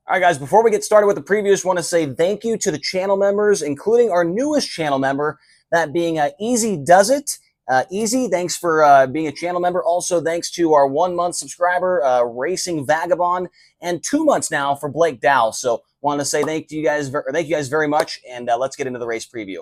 All right, guys, before we get started with the preview, I just want to say thank you to the channel members, including our newest channel member, that being Easy Does It. Easy, thanks for being a channel member. Also, thanks to our 1 month subscriber, Racing Vagabond, and 2 months now for Blake Dow. So, want to say thank you guys very much, and let's get into the race preview.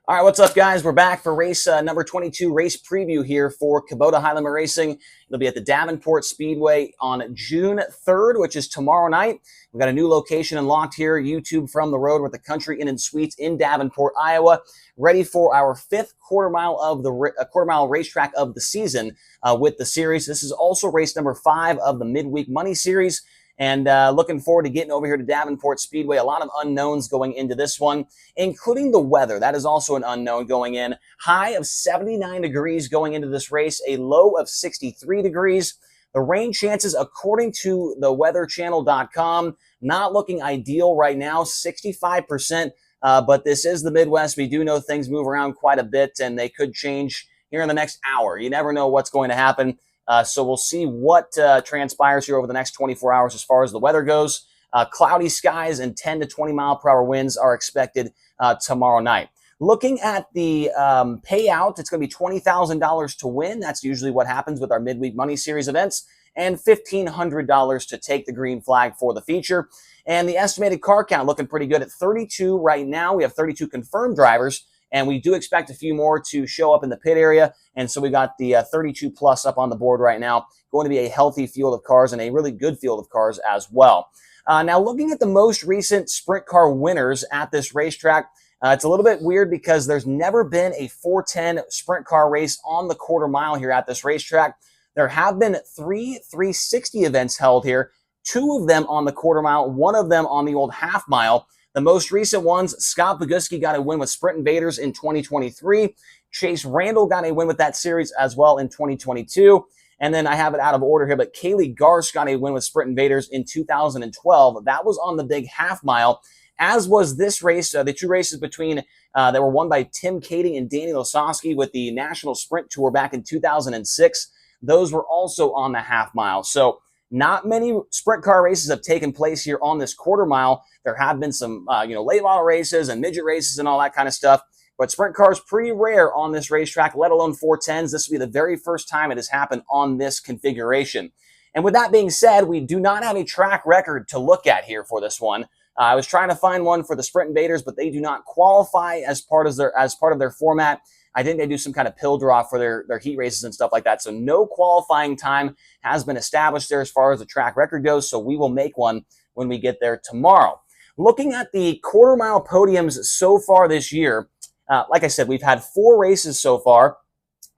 All right, what's up, guys? We're back for race number 22, race preview here for Kubota High Limit Racing. It'll be at the Davenport Speedway on June 3rd, which is tomorrow night. We've got a new location unlocked here, YouTube from the road with the Country Inn and Suites in Davenport, Iowa, ready for our 5th quarter mile racetrack of the season with the series. This is also race number 5 of the Midweek Money Series. And looking forward to getting over here to Davenport Speedway. A lot of unknowns going into this one, including the weather. That is also an unknown going in. High of 79 degrees going into this race, a low of 63 degrees. The rain chances, according to the weatherchannel.com, not looking ideal right now, 65%. But this is the Midwest. We do know things move around quite a bit, and they could change here in the next hour. You never know what's going to happen. So we'll see what transpires here over the next 24 hours as far as the weather goes. Cloudy skies and 10 to 20 mile per hour winds are expected tomorrow night. Looking at the payout, it's going to be $20,000 to win. That's usually what happens with our Midweek Money Series events, and $1,500 to take the green flag for the feature. And the estimated car count looking pretty good at 32 right now. We have 32 confirmed drivers, and we do expect a few more to show up in the pit area. And so we got the 32 plus up on the board right now. Going to be a healthy field of cars and a really good field of cars as well. Now, looking at the most recent sprint car winners at this racetrack, it's a little bit weird because there's never been a 410 sprint car race on the quarter mile here at this racetrack. There have been 3 360 events held here, 2 of them on the quarter mile, 1 of them on the old half mile. The most recent ones, Scott Boguski got a win with Sprint Invaders in 2023. Chase Randall got a win with that series as well in 2022. And then I have it out of order here, but Kaylee Garsh got a win with Sprint Invaders in 2012. That was on the big half mile, as was this race, the 2 races between that were won by Tim Kading and Danny Losowski with the National Sprint Tour back in 2006. Those were also on the half mile. So not many sprint car races have taken place here on this quarter mile. There have been some, late model races and midget races and all that kind of stuff. But sprint cars pretty rare on this racetrack, let alone 410s. This will be the very first time it has happened on this configuration. And with that being said, we do not have a track record to look at here for this one. I was trying to find one for the Sprint Invaders, but they do not qualify as part of their format. I think they do some kind of pill draw for their heat races and stuff like that. So no qualifying time has been established there as far as the track record goes. So we will make one when we get there tomorrow. Looking at the quarter mile podiums so far this year, like I said, we've had 4 races so far,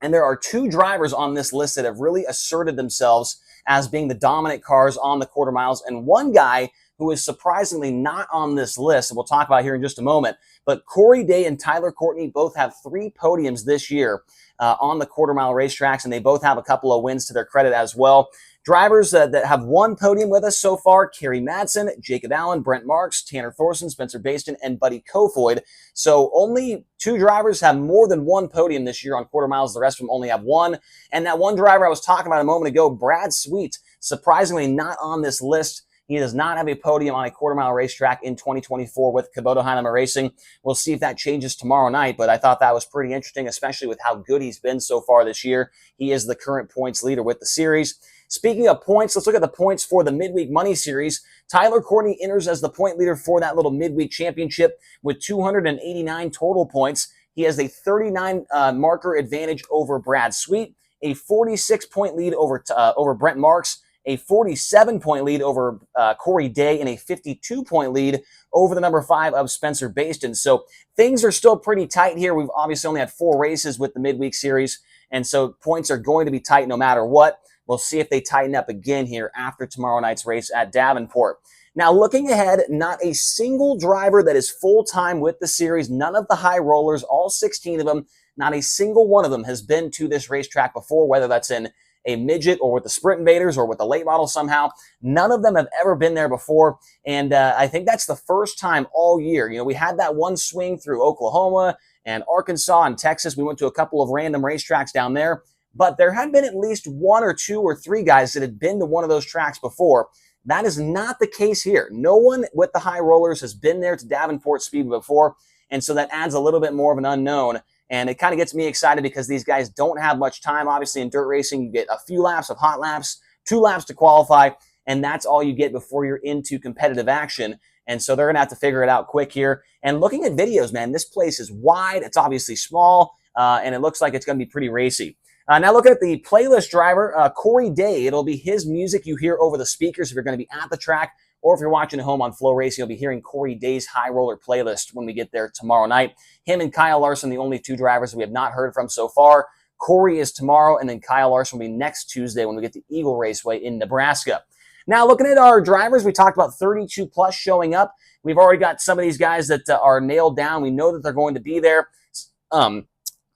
and there are 2 drivers on this list that have really asserted themselves as being the dominant cars on the quarter miles, and one guy who is surprisingly not on this list, and we'll talk about here in just a moment. But Corey Day and Tyler Courtney both have 3 podiums this year on the quarter mile racetracks, and they both have a couple of wins to their credit as well. Drivers that have 1 podium with us so far: Kerry Madsen, Jacob Allen, Brent Marks, Tanner Thorson, Spencer Baston, and Buddy Kofoid. So only 2 drivers have more than 1 podium this year on quarter miles. The rest of them only have 1. And that one driver I was talking about a moment ago, Brad Sweet, surprisingly not on this list. He does not have a podium on a quarter mile racetrack in 2024 with Kubota High Limit Racing. We'll see if that changes tomorrow night, but I thought that was pretty interesting, especially with how good he's been so far this year. He is the current points leader with the series. Speaking of points, let's look at the points for the Midweek Money Series. Tyler Courtney enters as the point leader for that little midweek championship with 289 total points. He has a 39 marker advantage over Brad Sweet, a 46-point lead over Brent Marks, a 47-point lead over Corey Day, and a 52-point lead over the number 5 of Spencer Baston. So things are still pretty tight here. We've obviously only had 4 races with the midweek series, and so points are going to be tight no matter what. We'll see if they tighten up again here after tomorrow night's race at Davenport. Now, looking ahead, not a single driver that is full-time with the series, none of the high rollers, all 16 of them, not a single one of them has been to this racetrack before, whether that's in a midget or with the Sprint Invaders or with the late model somehow. None of them have ever been there before, and I think that's the first time all year. We had that one swing through Oklahoma and Arkansas and Texas. We went to a couple of random racetracks down there, but there had been at least 1 or 2 or 3 guys that had been to one of those tracks before. That is not the case here. No one with the high rollers has been there to Davenport Speedway before, and so that adds a little bit more of an unknown. And it kind of gets me excited because these guys don't have much time. Obviously, in dirt racing, you get a few laps of hot laps, 2 laps to qualify, and that's all you get before you're into competitive action. And so they're going to have to figure it out quick here. And looking at videos, man, this place is wide. It's obviously small, and it looks like it's going to be pretty racy. Now looking at the playlist driver, Corey Day. It'll be his music you hear over the speakers if you're going to be at the track, or if you're watching at home on Flow Racing, you'll be hearing Corey Day's High Roller playlist when we get there tomorrow night. Him and Kyle Larson, the only 2 drivers we have not heard from so far. Corey is tomorrow, and then Kyle Larson will be next Tuesday when we get to Eagle Raceway in Nebraska. Now, looking at our drivers, we talked about 32 plus showing up. We've already got some of these guys that are nailed down. We know that they're going to be there.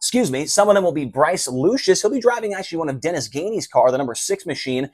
Some of them will be Bryce Lucius. He'll be driving actually one of Dennis Gainey's car, the number 6 machine.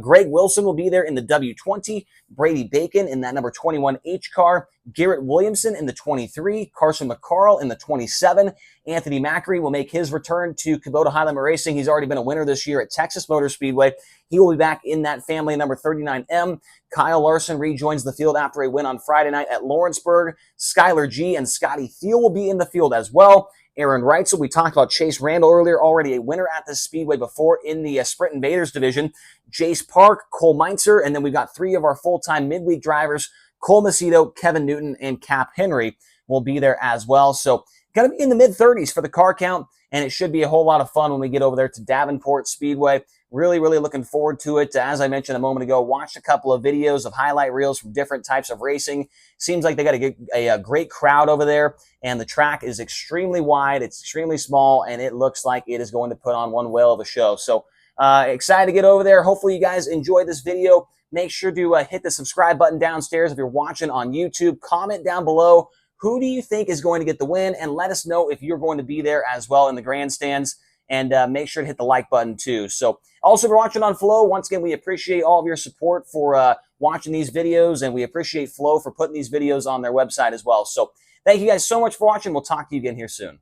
Greg Wilson will be there in the W20. Brady Bacon in that number 21H car. Garrett Williamson in the 23. Carson McCarl in the 27. Anthony Macri will make his return to Kubota Highland Racing. He's already been a winner this year at Texas Motor Speedway. He will be back in that family, number 39M. Kyle Larson rejoins the field after a win on Friday night at Lawrenceburg. Skylar G and Scotty Thiel will be in the field as well. Aaron Reitzel, we talked about Chase Randall earlier, already a winner at this Speedway before in the Sprint Invaders division. Jace Park, Cole Meintzer, and then we've got 3 of our full-time midweek drivers, Cole Macedo, Kevin Newton, and Cap Henry will be there as well. So going to be in the mid-30s for the car count, and it should be a whole lot of fun when we get over there to Davenport Speedway. Really, really looking forward to it. As I mentioned a moment ago, watched a couple of videos of highlight reels from different types of racing. Seems like they got a great crowd over there, and the track is extremely wide. It's extremely small, and it looks like it is going to put on one whale of a show. So excited to get over there. Hopefully you guys enjoyed this video. Make sure to hit the subscribe button downstairs if you're watching on YouTube. Comment down below, who do you think is going to get the win, and let us know if you're going to be there as well in the grandstands. And make sure to hit the like button too. So also, if you're watching on Flow, once again, we appreciate all of your support for watching these videos, and we appreciate Flow for putting these videos on their website as well. So thank you guys so much for watching. We'll talk to you again here soon.